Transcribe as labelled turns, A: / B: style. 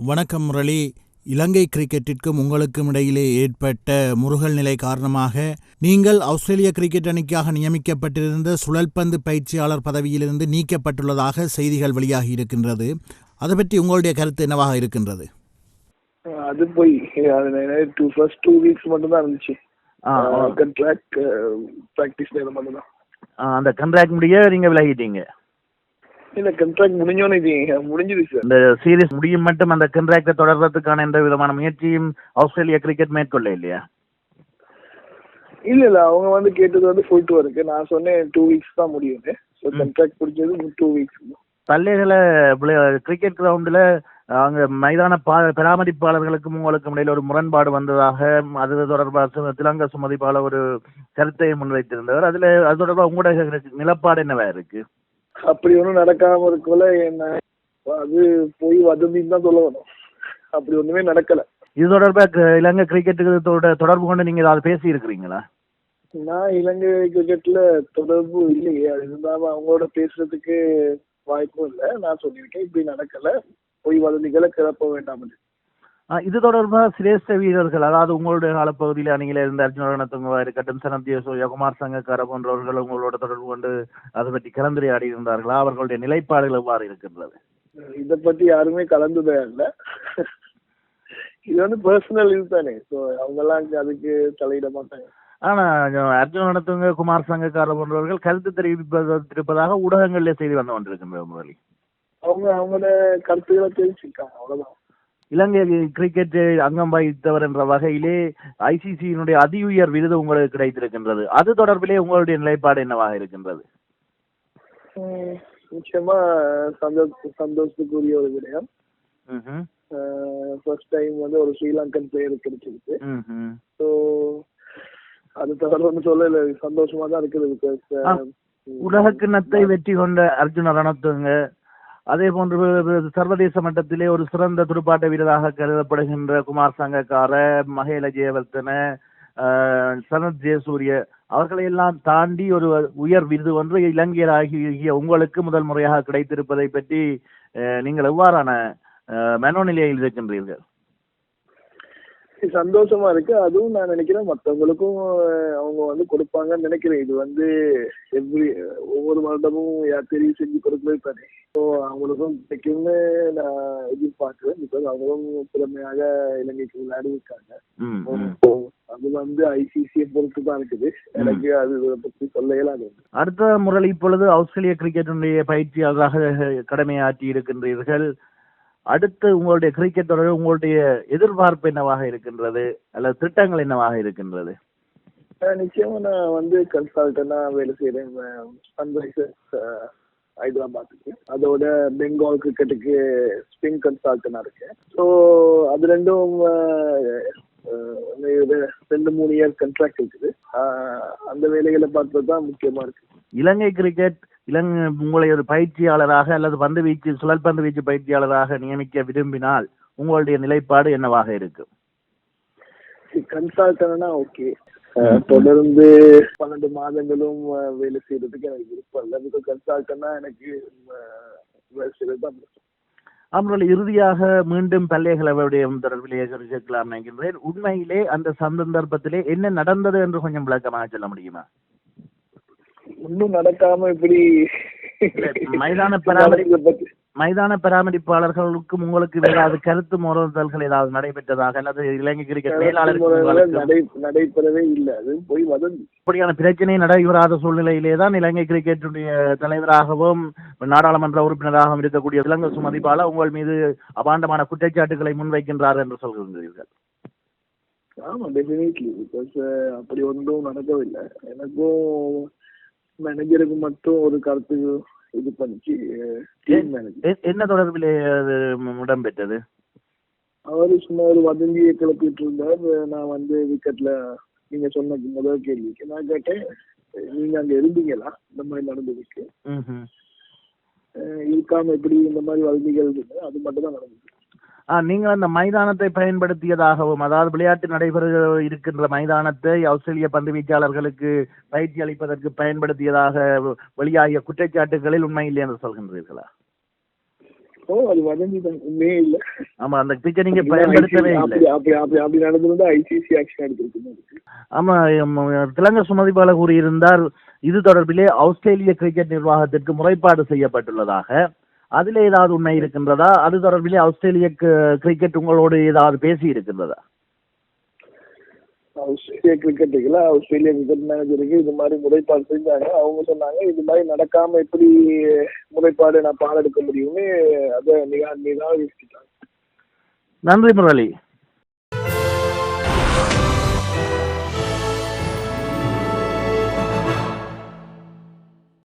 A: வணக்கம் முரளி. இலங்கை கிரிக்கெட்டிற்கும் உங்களுக்கும் இடையிலே ஏற்பட்ட முருகல் நிலை காரணமாக நீங்கள் ஆஸ்திரேலிய கிரிக்கெட் அணிக்காக நியமிக்கப்பட்டிருந்த சுழல்பந்து பயிற்சியாளர் பதவியிலிருந்து நீக்கப்பட்டுள்ளதாக செய்திகள் வெளியாகி இருக்கின்றது. அதை பற்றி உங்களுடைய கருத்து என்னவாக இருக்கின்றது?
B: அது போய் ஃபர்ஸ்ட் 2 வீக்ஸ் மட்டும் தான் இருந்துச்சு. கான்ட்ராக்ட் பிராக்டிஸ் நேரம் மட்டும் தான்.
C: அந்த கான்ட்ராக்ட் முடிய நீங்க விலகிட்டீங்க?
B: இல்ல, கான்ட்ராக்ட் முடிஞ்சோன்னு முடிஞ்சிது சார்.
C: இந்த சீரிஸ் முடியும் மட்டும் அந்த கான்ட்ராக்டை தொடர்றதுக்கான எந்த விதமான முயற்சியும் ஆஸ்திரேலியா கிரிக்கெட் மேற்கொள்ள இல்லையா?
B: இல்ல அவங்க கேட்டது ஃபுல் டூர் இருக்கு. நான் சொன்னேன் 2 வீக்ஸ் தான் முடியும். ஸோ கான்ட்ராக்ட் முடிஞ்சது 2 வீக்ஸ்.
C: பல்லேகளை கிரிக்கெட் கிரவுண்டில் அங்கே மைதான பராமரிப்பாளர்களுக்கும் உங்களுக்கும் இடையில ஒரு முரண்பாடு வந்ததாக அது தொடர்பாக திலங்க சுமதிபால ஒரு கருத்தை முன்வைத்திருந்தவர். அது தொடர்பாக உங்களோட நிலப்பாடு என்னவா இருக்கு?
B: அப்படி ஒன்றும் நடக்காம இருக்கல. என்ன அது போய் வதந்தின்னு தான் சொல்ல வேணும். அப்படி ஒண்ணுமே நடக்கல.
C: இது தொடர்பாக இலங்கை கிரிக்கெட்டுக்கு தொடர்பு கொண்டு நீங்க ஏதாவது பேசி இருக்கிறீங்களா?
B: நான் இலங்கை கிரிக்கெட்ல தொடர்பு இல்லையே. அது இருந்தாலும் அவங்களோட பேசுறதுக்கு வாய்ப்பும் இல்லை. நான் சொல்லியிருக்கேன் இப்படி நடக்கல, போய் வதந்திகளை கிளப்ப வேண்டாம்.
C: இது தொடர்பாக சிரேஷ்ட வீரர்கள், அதாவது உங்களுடைய காலப்பகுதியில் அணியில இருந்த அர்ஜுன ரணதுங்கவா இருக்கட்டும், சனத்திய குமார் சங்கக்கார போன்றவர்கள் உங்களோட தொடர்பு கொண்டு அதை பற்றி கலந்துரையாடி இருந்தார்களா? அவர்களுடைய நிலைப்பாடுகள் எவ்வாறு இருக்கின்றது?
B: இதை பத்தி யாருமே கலந்துதே இல்லை. இது பர்சனல் இது தானே. ஸோ அவங்கெல்லாம் அதுக்கு தலையிட மாட்டாங்க.
C: ஆனா அர்ஜுன ரணதுங்க, குமார் சங்கக்கார போன்றவர்கள் கருத்து தெரிவிப்பதாக ஊடகங்களிலே செய்தி வந்து கொண்டிருக்கின்ற முரளி.
B: அவங்களோட கருத்துக்களை தெரிவிச்சிருக்காங்க, அவ்வளவுதான்.
C: இலங்கை கிரிக்கெட் அங்கம் வகித்தவர் என்ற வகையிலே ஐசிசியினுடைய அதி உயர் விருது உங்களுக்கு கிடைத்திருக்கின்றது. அது தொடர்பிலே உங்களுடைய நிலைப்பாடு என்னவாக இருக்கின்றது?
B: நிச்சயமா சந்தோஷத்துக்குரிய ஒரு விடயம். ஃபர்ஸ்ட் டைம் ஒரு ஸ்ரீலங்கன் பிளேயர் கிடைச்சிருக்கு. ஸோ அது தவிர ஒன்று சொல்லல, சந்தோஷமா தான் இருக்குது.
C: உலக கிண்ணத்தை வெற்றி கொண்ட அர்ஜுன ரணதுங்க, அதே போன்று சர்வதேச மட்டத்திலே ஒரு சிறந்த துடுப்பாட்ட வீரராக கருதப்படுகின்ற குமார் சங்கக்கார, மகேல ஜெயவர்தன, சனத் ஜெயசூரிய அவர்களை எல்லாம் தாண்டி ஒரு உயர் விருது ஒன்று இலங்கையராகிய உங்களுக்கு முதல் முறையாக கிடைத்திருப்பதை பற்றி நீங்கள் எவ்வாறான மனோநிலையில் இருக்கின்றீர்கள்?
B: சந்தோஷமா இருக்கு. அதுவும் நான் நினைக்கிறேன் மற்றவங்களுக்கும் அவங்க கொடுப்பாங்கன்னு நினைக்கிறேன். இது ஒவ்வொரு வருடமும் தெரிவு செஞ்சு கொடுக்கவே தானே. ஸோ அவங்களுக்கும் கிடைக்கும்னு நான் எதிர்பார்க்கிறேன். பிகாஸ் அவங்களும் திறமையாக இலங்கைக்கு விளையாடி இருக்காங்க. அது ஐசிசியை பொறுத்து தான் இருக்குது. எனக்கு அது பற்றி சொல்ல இயலாது.
C: அடுத்த முறையில் இப்பொழுது ஆஸ்திரேலிய கிரிக்கெட்டுடைய பயிற்சியாளராக கடமையாற்றி இருக்கின்றீர்கள். அடுத்து உங்களுடைய கிரிக்கெட் தொடரில் உங்களுடைய எதிர்பார்ப்பு என்னவாக இருக்கின்றது, அல்லது திட்டங்கள் என்னவாக இருக்கின்றது?
B: நிச்சயமா நான் கன்சல்டன்டா வேலை செய்யறேன் சன்ரைசர்ஸ் ஹைதராபாத்துக்கு. அதோட பெங்கால் கிரிக்கெட்டுக்கு ஸ்பின் கன்சல்டன்டா இருக்கேன். ஸோ அது ரெண்டும் 2-3 இயர் கண்ட்ராக்ட் இருக்குது. அந்த வேலைகளை பார்ப்பது தான் முக்கியமா இருக்கு.
C: இலங்கை கிரிக்கெட் உங்களை ஒரு பயிற்சியாளராக அல்லது சுழல்பந்து வீச்சு பயிற்சியாளராக நியமிக்க விரும்பினால் உங்களுடைய நிலைப்பாடு என்னவாக இருக்கும்?
B: கன்சல்டன்ட்னா ஓகே, தொடர்ந்து 12 மாதங்களும் வேலை செய்யறதுக்கு எனக்கு விருப்பம் இல்லை. பிகாஸ் கன்சல்டன்ட்னா எனக்கு வேலை செய்யறது தான் பிடிக்கும்.
C: அவர்கள் இறுதியாக மீண்டும் பல்கலைக்கழகங்களுடைய தொடர்பிலே கேட்கலாம் நினைக்கின்றேன். உண்மையிலே அந்த சந்தர்ப்பத்திலே என்ன நடந்தது என்று கொஞ்சம் விளக்கமாக சொல்ல முடியுமா?
B: ஒன்னும் நடக்காம இப்படி
C: மைதான பராமரிப்பாளர்களுக்கும் உங்களுக்கு ஏதாவது கருத்து மோதல்கள் ஏதாவது நடைபெற்றதாக அல்லது இலங்கை கிரிக்கெட்
B: நடைபெறவே இல்லை. அது போய் வதந்தி.
C: இப்படியான பிரச்சனை நடைபெறாத சூழ்நிலையிலே தான் இலங்கை கிரிக்கெட்டுடைய தலைவராகவும் நாடாளுமன்ற உறுப்பினராகவும் இருக்கக்கூடிய திலங்க சுமதிபால உங்கள் மீது அபாண்டமான குற்றச்சாட்டுகளை முன்வைக்கின்றார் என்று சொல்கின்றீர்கள்.
B: ஆமா, டெஃபினெட்லி. பிகாஸ் அப்படி ஒன்றும் நடக்கவில்லை. எனக்கும் மேனேஜருக்கு மட்டும் ஒரு கருத்து இது பண்ணிச்சு.
C: என்ன தொடர்பிலே இடம்பெற்றது?
B: அவரு சும்மா ஒரு வதந்தியை கிளப்பிட்டு இருந்தார். நான் விக்கெட்ல நீங்க சொன்ன முதல் கேள்விக்கு நான் கேட்டேன், நீங்க அங்க இருந்தீங்களா இந்த மாதிரி நடந்ததுக்கு? இருக்காம எப்படி இந்த மாதிரி வதந்திகள் இருக்கு? அது மட்டும் தான் நடந்தது.
C: நீங்கள் அந்த மைதானத்தை பயன்படுத்தியதாகவும், அதாவது விளையாட்டு நடைபெற இருக்கின்ற மைதானத்தை ஆஸ்திரேலிய பந்து வீச்சாளர்களுக்கு பயிற்சி அளிப்பதற்கு பயன்படுத்தியதாக வெளியாகிய குற்றச்சாட்டுகளில் உண்மை இல்லை என்று சொல்கின்றீர்களா?
B: அது வதந்தி தான், உண்மையே இல்ல.
C: ஆமா, அந்த பிச்சை நீங்க பயன்படுத்தவே இல்லை.
B: அப்படி நடந்திருந்தா ஐசிசி ஆக்ஷன் எடுத்திருக்கு.
C: ஆமா, திலங்க சுமதிபால கூறியிருந்தார் இது தொடர்பிலே ஆஸ்திரேலிய கிரிக்கெட் நிர்வாகத்திற்கு முறைப்பாடு செய்யப்பட்டுள்ளதாக. அதில் ஏதாவது உண்மை இருக்கின்றதா? அது தொடர்பிலே ஆஸ்திரேலிய கிரிக்கெட் உங்களோடு ஏதாவது பேசி இருக்கின்றதா?
B: ஆஸ்திரேலிய கிரிக்கெட் மேனேஜருக்கு இது மாதிரி முறைப்பாடு செஞ்சாங்க. அவங்க சொன்னாங்க இது மாதிரி நடக்காம எப்படி முறைப்பாடு நான் பால் எடுக்க முடியும்னு அதை நிராகரிச்சுட்டாங்க.
C: நன்றி முரளி.